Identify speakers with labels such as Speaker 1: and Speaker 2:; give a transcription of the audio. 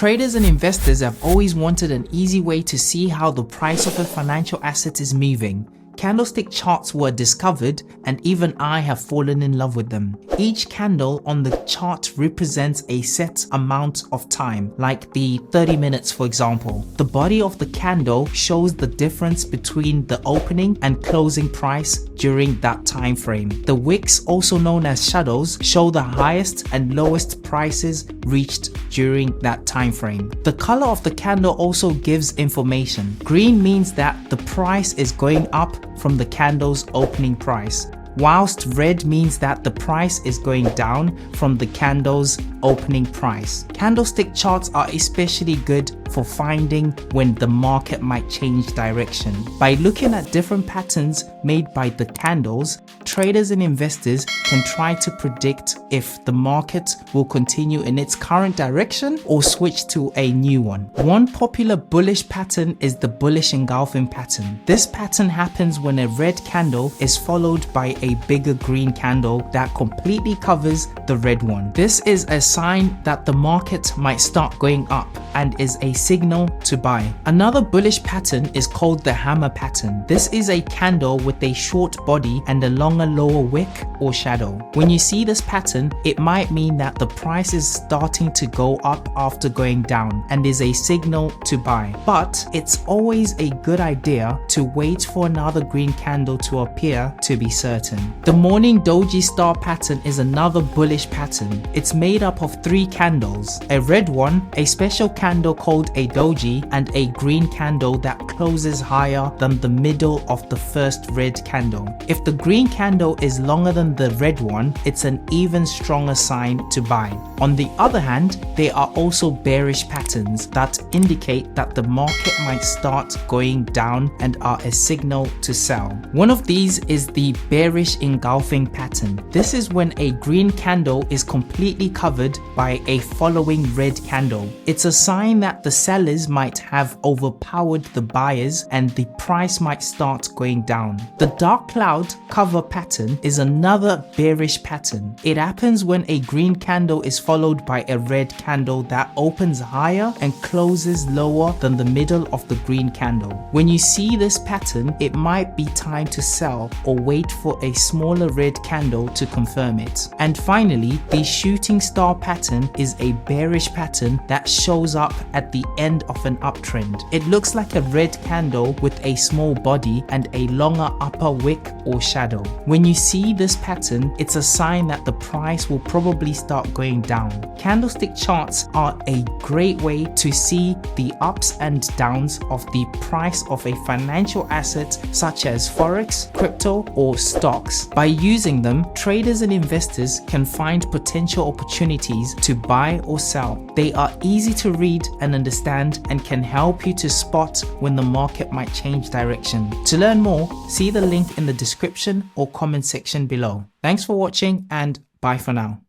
Speaker 1: Traders and investors have always wanted an easy way to see how the price of a financial asset is moving. Candlestick charts were discovered, and even I have fallen in love with them. Each candle on the chart represents a set amount of time, like the 30 minutes for example. The body of the candle shows the difference between the opening and closing price during that time frame. The wicks, also known as shadows, show the highest and lowest prices reached during that time frame. The color of the candle also gives information. Green means that the price is going up from the candle's opening price, whilst red means that the price is going down from the candle's opening price. Candlestick charts are especially good for finding when the market might change direction. By looking at different patterns made by the candles, traders and investors can try to predict if the market will continue in its current direction or switch to a new one. One popular bullish pattern is the bullish engulfing pattern. This pattern happens when a red candle is followed by a bigger green candle that completely covers the red one. This is a sign that the market might start going up and is a signal to buy. Another bullish pattern is called the hammer pattern. This is a candle with a short body and a longer lower wick or shadow. When you see this pattern, it might mean that the price is starting to go up after going down and is a signal to buy. But it's always a good idea to wait for another green candle to appear to be certain. The morning Doji star pattern is another bullish pattern. It's made up of 3 candles, a red one, a special candle called a Doji, and a green candle that closes higher than the middle of the first red candle. If the green candle is longer than the red one, it's an even stronger sign to buy. On the other hand, there are also bearish patterns that indicate that the market might start going down and are a signal to sell. One of these is the bearish engulfing pattern. This is when a green candle is completely covered by a following red candle. It's a sign that the sellers might have overpowered the buyers and the price might start going down. The dark cloud cover pattern is another bearish pattern. It happens when a green candle is followed by a red candle that opens higher and closes lower than the middle of the green candle. When you see this pattern, it might be time to sell or wait for a smaller red candle to confirm it. And finally, the shooting star pattern is a bearish pattern that shows up at the end of an uptrend. It looks like a red candle with a small body and a longer upper wick or shadow. When you see this pattern, it's a sign that the price will probably start going down. Candlestick charts are a great way to see the ups and downs of the price of a financial asset such as Forex, crypto, or stocks. By using them, traders and investors can find potential opportunities to buy or sell. They are easy to read and understand and can help you to spot when the market might change direction. To learn more, see the link in the description or comment section below. Thanks for watching and bye for now.